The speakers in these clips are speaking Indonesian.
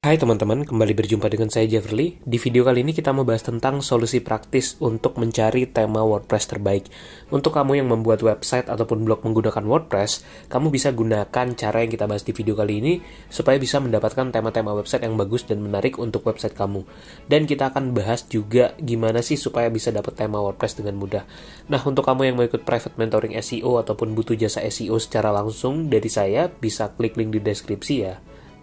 Hai teman-teman, kembali berjumpa dengan saya Jeffrey. Di video kali ini kita membahas tentang solusi praktis untuk mencari tema WordPress terbaik. Untuk kamu yang membuat website ataupun blog menggunakan WordPress, kamu bisa gunakan cara yang kita bahas di video kali ini supaya bisa mendapatkan tema-tema website yang bagus dan menarik untuk website kamu. Dan kita akan bahas juga gimana sih supaya bisa dapat tema WordPress dengan mudah. Nah, untuk kamu yang mau ikut private mentoring SEO ataupun butuh jasa SEO secara langsung dari saya, bisa klik link di deskripsi ya.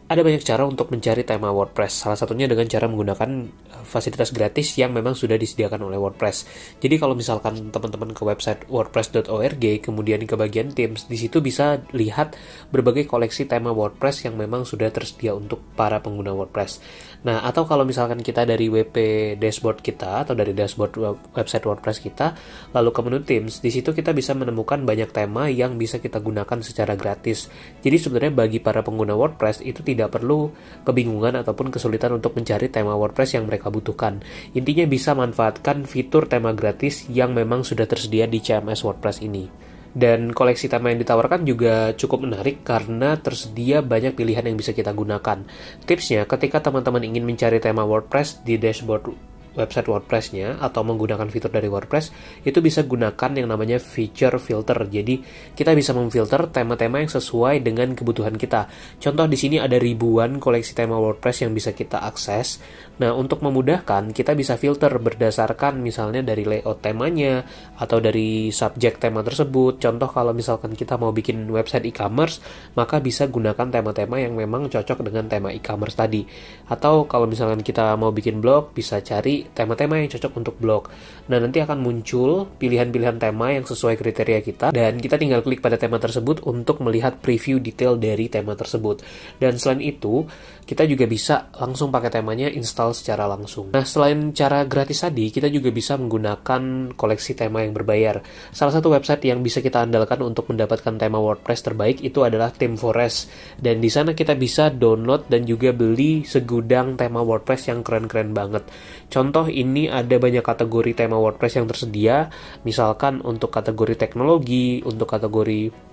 Ada banyak cara untuk mencari tema WordPress, salah satunya dengan cara menggunakan fasilitas gratis yang memang sudah disediakan oleh WordPress. Jadi kalau misalkan teman-teman ke website wordpress.org, kemudian ke bagian themes, di situ bisa lihat berbagai koleksi tema WordPress yang memang sudah tersedia untuk para pengguna WordPress. Nah, atau kalau misalkan kita dari WP dashboard kita atau dari dashboard website WordPress kita, lalu ke menu themes, di situ kita bisa menemukan banyak tema yang bisa kita gunakan secara gratis. Jadi sebenarnya bagi para pengguna WordPress itu tidak perlu kebingungan ataupun kesulitan untuk mencari tema WordPress yang mereka butuhkan. Intinya bisa manfaatkan fitur tema gratis yang memang sudah tersedia di CMS WordPress ini. Dan koleksi tema yang ditawarkan juga cukup menarik karena tersedia banyak pilihan yang bisa kita gunakan. Tipsnya, ketika teman-teman ingin mencari tema WordPress di dashboard website WordPress-nya atau menggunakan fitur dari WordPress, itu bisa gunakan yang namanya feature filter. Jadi, kita bisa memfilter tema-tema yang sesuai dengan kebutuhan kita. Contoh di sini ada ribuan koleksi tema WordPress yang bisa kita akses. Nah, untuk memudahkan, kita bisa filter berdasarkan misalnya dari layout temanya atau dari subjek tema tersebut. Contoh kalau misalkan kita mau bikin website e-commerce, maka bisa gunakan tema-tema yang memang cocok dengan tema e-commerce tadi. Atau kalau misalkan kita mau bikin blog, bisa cari tema-tema yang cocok untuk blog. Nah, nanti akan muncul pilihan-pilihan tema yang sesuai kriteria kita dan kita tinggal klik pada tema tersebut untuk melihat preview detail dari tema tersebut. Dan selain itu, kita juga bisa langsung pakai temanya install secara langsung. Nah, selain cara gratis tadi, kita juga bisa menggunakan koleksi tema yang berbayar. Salah satu website yang bisa kita andalkan untuk mendapatkan tema WordPress terbaik itu adalah ThemeForest. Dan di sana kita bisa download dan juga beli segudang tema WordPress yang keren-keren banget. Contoh ini ada banyak kategori tema WordPress yang tersedia, misalkan untuk kategori teknologi, untuk kategori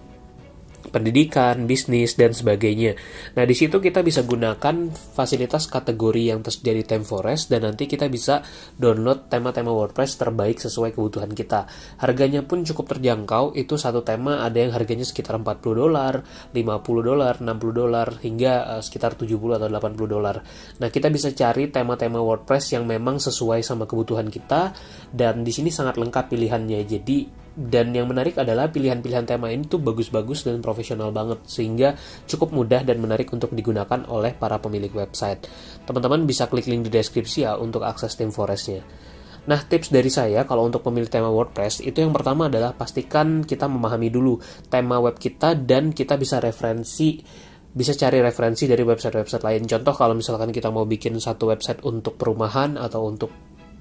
pendidikan, bisnis, dan sebagainya. Nah, di situ kita bisa gunakan fasilitas kategori yang tersedia di ThemeForest dan nanti kita bisa download tema-tema WordPress terbaik sesuai kebutuhan kita. Harganya pun cukup terjangkau, itu satu tema ada yang harganya sekitar $40, $50, $60, hingga sekitar $70 atau $80. Nah, kita bisa cari tema-tema WordPress yang memang sesuai sama kebutuhan kita dan di sini sangat lengkap pilihannya. Dan yang menarik adalah pilihan-pilihan tema ini tuh bagus-bagus dan profesional banget, sehingga cukup mudah dan menarik untuk digunakan oleh para pemilik website. Teman-teman bisa klik link di deskripsi ya untuk akses ThemeForest-nya. Nah, tips dari saya kalau untuk memilih tema WordPress, itu yang pertama adalah pastikan kita memahami dulu tema web kita dan kita bisa cari referensi dari website-website lain. Contoh kalau misalkan kita mau bikin satu website untuk perumahan atau untuk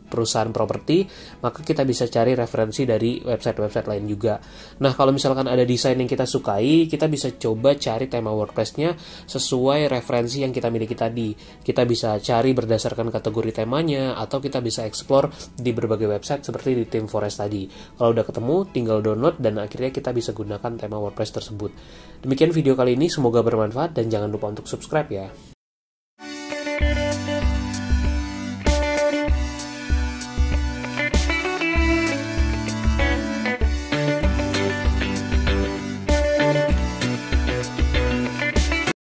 perusahaan properti, maka kita bisa cari referensi dari website-website lain juga. Nah, kalau misalkan ada desain yang kita sukai, kita bisa coba cari tema WordPress-nya sesuai referensi yang kita miliki tadi. Kita bisa cari berdasarkan kategori temanya, atau kita bisa explore di berbagai website seperti di ThemeForest tadi. Kalau udah ketemu, tinggal download dan akhirnya kita bisa gunakan tema WordPress tersebut. Demikian video kali ini, semoga bermanfaat dan jangan lupa untuk subscribe ya.